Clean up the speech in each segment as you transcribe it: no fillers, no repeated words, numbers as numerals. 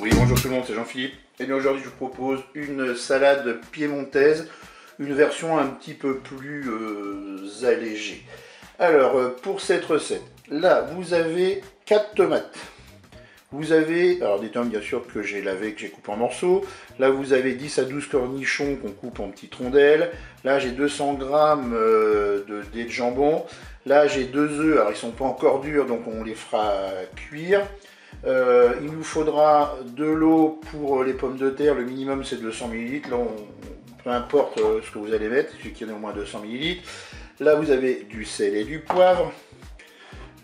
Oui, bonjour tout le monde, c'est Jean-Philippe. Et bien aujourd'hui je vous propose une salade piémontaise, une version un petit peu plus allégée. Alors pour cette recette, là vous avez 4 tomates. Vous avez, alors des tomates bien sûr que j'ai lavé, que j'ai coupé en morceaux. Là vous avez 10 à 12 cornichons qu'on coupe en petites rondelles. Là j'ai 200 g de dés de jambon. Là j'ai 2 œufs, alors ils sont pas encore durs donc on les fera cuire. Il nous faudra de l'eau pour les pommes de terre, le minimum c'est 200 ml, là peu importe ce que vous allez mettre, il suffit qu'il y en ait au moins 200 ml. Là vous avez du sel et du poivre.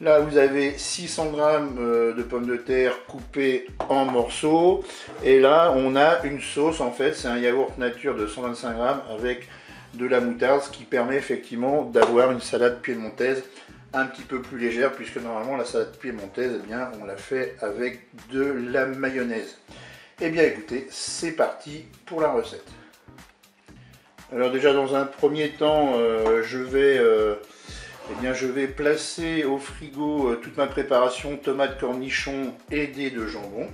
Là vous avez 600 g de pommes de terre coupées en morceaux. Et là on a une sauce, en fait c'est un yaourt nature de 125 g avec de la moutarde, ce qui permet effectivement d'avoir une salade piémontaise un petit peu plus légère, puisque normalement la salade piémontaise, eh bien, on la fait avec de la mayonnaise. Eh bien écoutez, c'est parti pour la recette. Alors déjà dans un premier temps, je vais placer au frigo toute ma préparation tomates, cornichons et dés de jambon.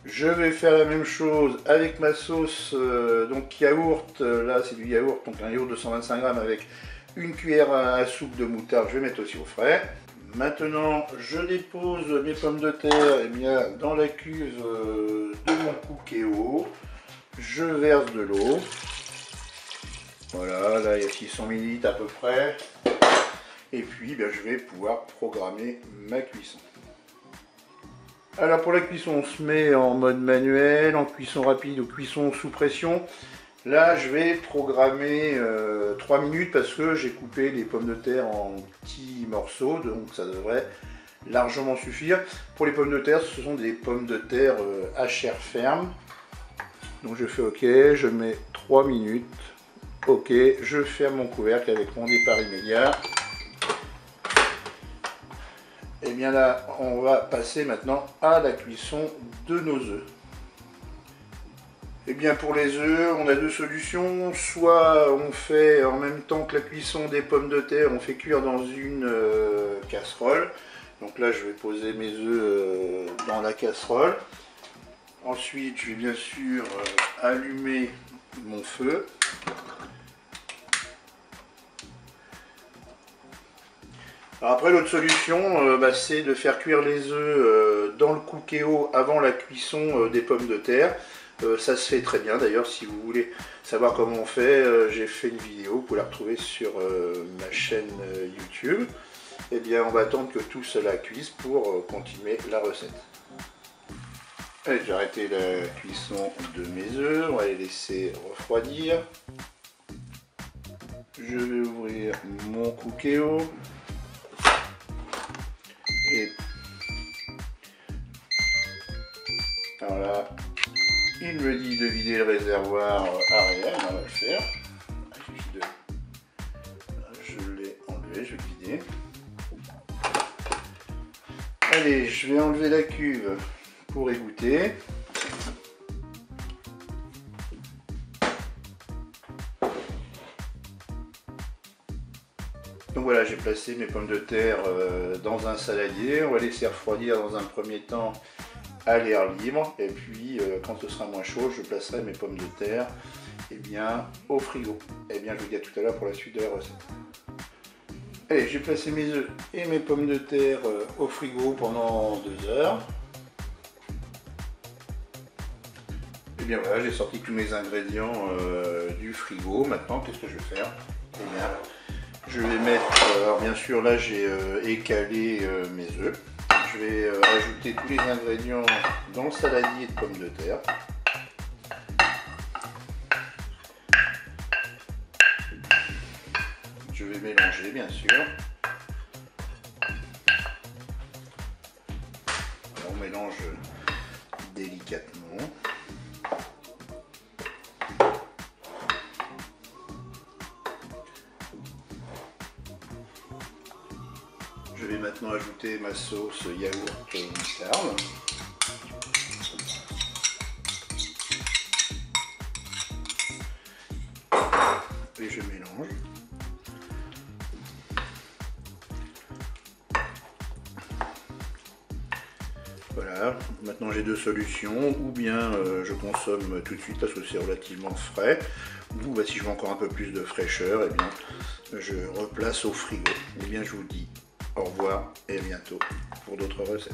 Je vais faire la même chose avec ma sauce, donc yaourt, là c'est du yaourt, donc un yaourt de 125 g avec une cuillère à soupe de moutarde, je vais mettre aussi au frais. Maintenant, je dépose mes pommes de terre dans la cuve de mon Cookéo. Je verse de l'eau. Voilà, là il y a 600 ml à peu près. Et puis, je vais pouvoir programmer ma cuisson. Alors pour la cuisson, on se met en mode manuel, en cuisson rapide ou cuisson sous pression. Là, je vais programmer 3 minutes parce que j'ai coupé les pommes de terre en petits morceaux, donc ça devrait largement suffire. Pour les pommes de terre, ce sont des pommes de terre à chair ferme. Donc je fais OK, je mets 3 minutes. OK, je ferme mon couvercle avec mon départ immédiat. Et bien là, on va passer maintenant à la cuisson de nos œufs. Et bien pour les œufs, on a deux solutions. Soit on fait en même temps que la cuisson des pommes de terre, on fait cuire dans une casserole. Donc là, je vais poser mes œufs dans la casserole. Ensuite, je vais bien sûr allumer mon feu. Alors après, l'autre solution, c'est de faire cuire les œufs dans le Cookéo avant la cuisson des pommes de terre. Ça se fait très bien, d'ailleurs si vous voulez savoir comment on fait, j'ai fait une vidéo, vous pouvez la retrouver sur ma chaîne YouTube. Et bien on va attendre que tout cela cuise pour continuer la recette. Allez, j'ai arrêté la cuisson de mes œufs, on va les laisser refroidir. Je vais ouvrir mon Cookéo. Et alors là, il me dit de vider le réservoir arrière, on va le faire. Je l'ai enlevé, je vais le vider. Allez, je vais enlever la cuve pour égoutter. Donc voilà, j'ai placé mes pommes de terre dans un saladier. On va laisser refroidir dans un premier temps à l'air libre, et puis quand ce sera moins chaud, je placerai mes pommes de terre au frigo. Et bien je vous dis à tout à l'heure pour la suite de la recette. Allez, j'ai placé mes œufs et mes pommes de terre au frigo pendant 2 heures. Et bien voilà, j'ai sorti tous mes ingrédients du frigo. Maintenant, qu'est-ce que je vais faire? Eh bien, je vais mettre, alors bien sûr là j'ai écalé mes œufs. Je vais ajouter tous les ingrédients dans le saladier de pommes de terre. Je vais mélanger bien sûr. Alors, on mélange délicatement. Je vais maintenant ajouter ma sauce yaourt moutarde. Et je mélange. Voilà, maintenant j'ai deux solutions, ou bien je consomme tout de suite parce que c'est relativement frais, ou bah, si je veux encore un peu plus de fraîcheur, eh bien, je replace au frigo. Eh bien je vous dis au revoir et à bientôt pour d'autres recettes.